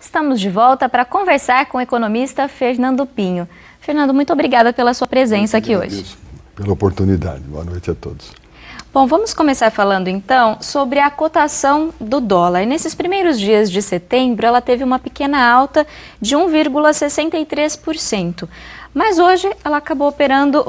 Estamos de volta para conversar com o economista Fernando Pinho. Fernando, muito obrigada pela sua presença aqui hoje. Pela oportunidade. Boa noite a todos. Bom, vamos começar falando então sobre a cotação do dólar. Nesses primeiros dias de setembro, ela teve uma pequena alta de 1,63%. Mas hoje ela acabou operando,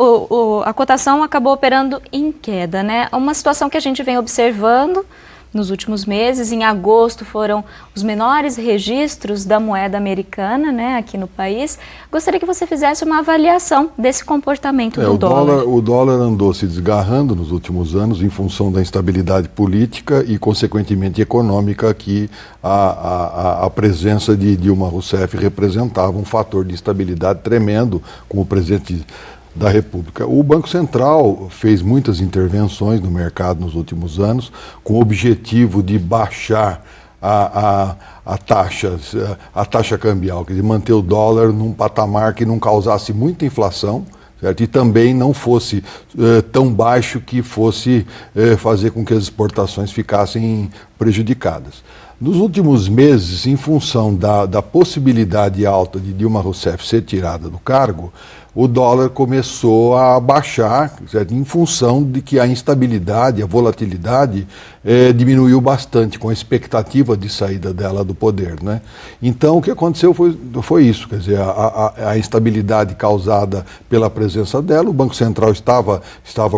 a cotação acabou operando em queda, né? Uma situação que a gente vem observando nos últimos meses. Em agosto foram os menores registros da moeda americana, né, aqui no país. Gostaria que você fizesse uma avaliação desse comportamento do dólar. O dólar andou se desgarrando nos últimos anos em função da instabilidade política e, consequentemente, econômica, que a presença de Dilma Rousseff representava um fator de instabilidade tremendo como presidente da República. O Banco Central fez muitas intervenções no mercado nos últimos anos com o objetivo de baixar a taxa cambial, quer dizer, manter o dólar num patamar que não causasse muita inflação, certo? E também não fosse tão baixo que fosse fazer com que as exportações ficassem prejudicadas. Nos últimos meses, em função da possibilidade alta de Dilma Rousseff ser tirada do cargo, o dólar começou a baixar, certo? Em função de que a instabilidade, a volatilidade diminuiu bastante com a expectativa de saída dela do poder, né? Então o que aconteceu foi isso, quer dizer, a instabilidade causada pela presença dela. O Banco Central estava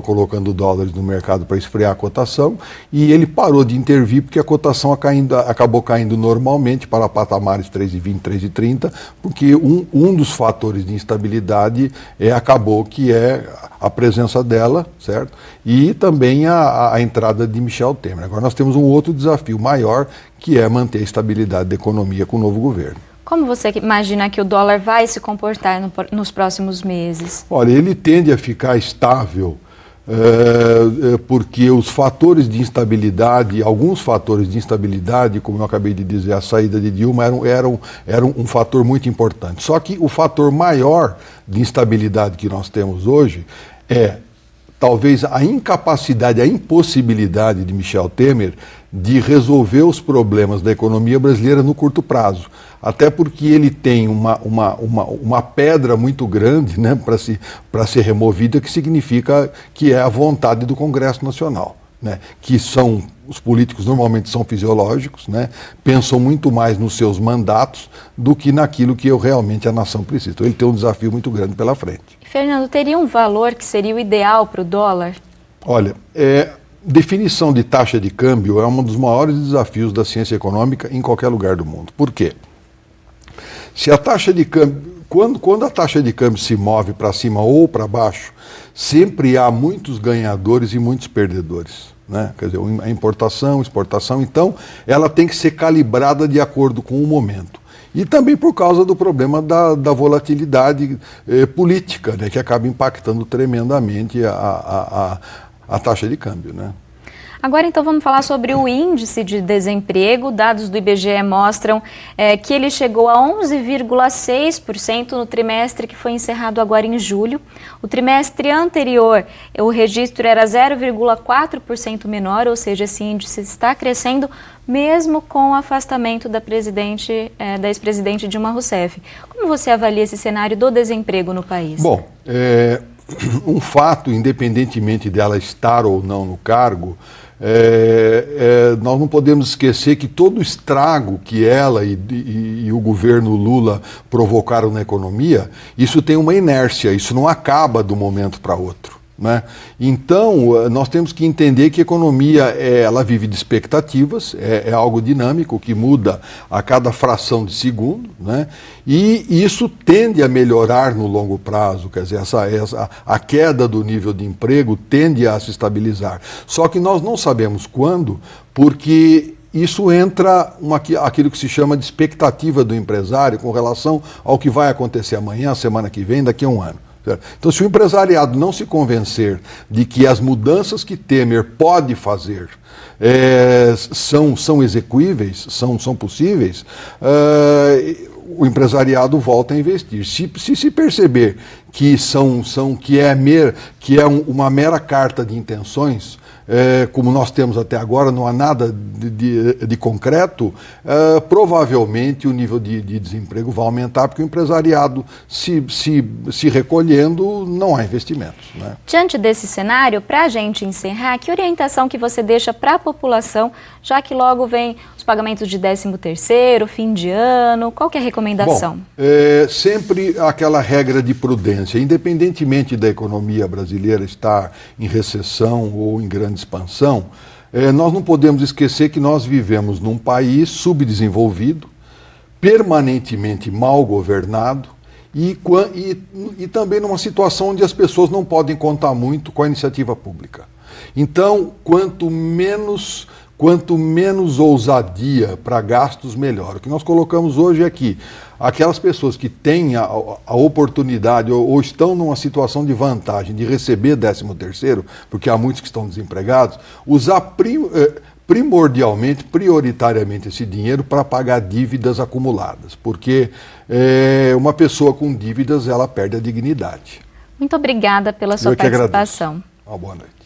colocando dólares no mercado para esfriar a cotação e ele parou de intervir porque a cotação acabou caindo normalmente para patamares 3,20, 3,30, porque um dos fatores de instabilidade acabou que é a presença dela, certo? E também a entrada de Michel Temer. Agora nós temos um outro desafio maior, que é manter a estabilidade da economia com o novo governo. Como você imagina que o dólar vai se comportar nos próximos meses? Olha, ele tende a ficar estável, porque os fatores de instabilidade, alguns fatores de instabilidade, como eu acabei de dizer, a saída de Dilma eram um fator muito importante. Só que o fator maior de instabilidade que nós temos hoje é talvez a incapacidade, a impossibilidade de Michel Temer de resolver os problemas da economia brasileira no curto prazo. Até porque ele tem uma pedra muito grande, né, para ser removida, que significa que é a vontade do Congresso Nacional, né, que são, os políticos normalmente são fisiológicos, né, pensam muito mais nos seus mandatos do que naquilo que realmente a nação precisa. Então ele tem um desafio muito grande pela frente. Fernando, teria um valor que seria o ideal para o dólar? Olha, definição de taxa de câmbio é um dos maiores desafios da ciência econômica em qualquer lugar do mundo. Por quê? Se a taxa de câmbio, quando a taxa de câmbio se move para cima ou para baixo, sempre há muitos ganhadores e muitos perdedores, né? Quer dizer, a importação, exportação, então ela tem que ser calibrada de acordo com o momento. E também por causa do problema da volatilidade política, né, que acaba impactando tremendamente a taxa de câmbio, né? Agora, então, vamos falar sobre o índice de desemprego. Dados do IBGE mostram que ele chegou a 11,6% no trimestre que foi encerrado agora em julho. O trimestre anterior, o registro era 0,4% menor, ou seja, esse índice está crescendo mesmo com o afastamento da ex-presidente Dilma Rousseff. Como você avalia esse cenário do desemprego no país? Bom, um fato, independentemente dela estar ou não no cargo, nós não podemos esquecer que todo o estrago que ela e o governo Lula provocaram na economia, isso tem uma inércia, isso não acaba de um momento para outro, né? Então, nós temos que entender que a economia ela vive de expectativas, é algo dinâmico que muda a cada fração de segundo, né? E isso tende a melhorar no longo prazo, quer dizer, a queda do nível de emprego tende a se estabilizar. Só que nós não sabemos quando, porque isso entra aquilo que se chama de expectativa do empresário com relação ao que vai acontecer amanhã, semana que vem, daqui a um ano. Então, se o empresariado não se convencer de que as mudanças que Temer pode fazer são execuíveis, são possíveis, o empresariado volta a investir. Se perceber que é uma mera carta de intenções, como nós temos até agora, não há nada de concreto, provavelmente o nível de desemprego vai aumentar, porque o empresariado se recolhendo, não há investimentos, né? Diante desse cenário, para a gente encerrar, que orientação que você deixa para a população, já que logo vem os pagamentos de 13º, fim de ano, qual que é a recomendação? Bom, sempre aquela regra de prudência, independentemente da economia brasileira estar em recessão ou em grande expansão, nós não podemos esquecer que nós vivemos num país subdesenvolvido, permanentemente mal governado e também numa situação onde as pessoas não podem contar muito com a iniciativa pública. Então, quanto menos ousadia para gastos, melhor. O que nós colocamos hoje é que aquelas pessoas que têm a oportunidade ou estão numa situação de vantagem de receber 13º, porque há muitos que estão desempregados, usar primordialmente, prioritariamente esse dinheiro para pagar dívidas acumuladas, porque uma pessoa com dívidas, ela perde a dignidade. Muito obrigada pela sua participação. Uma boa noite.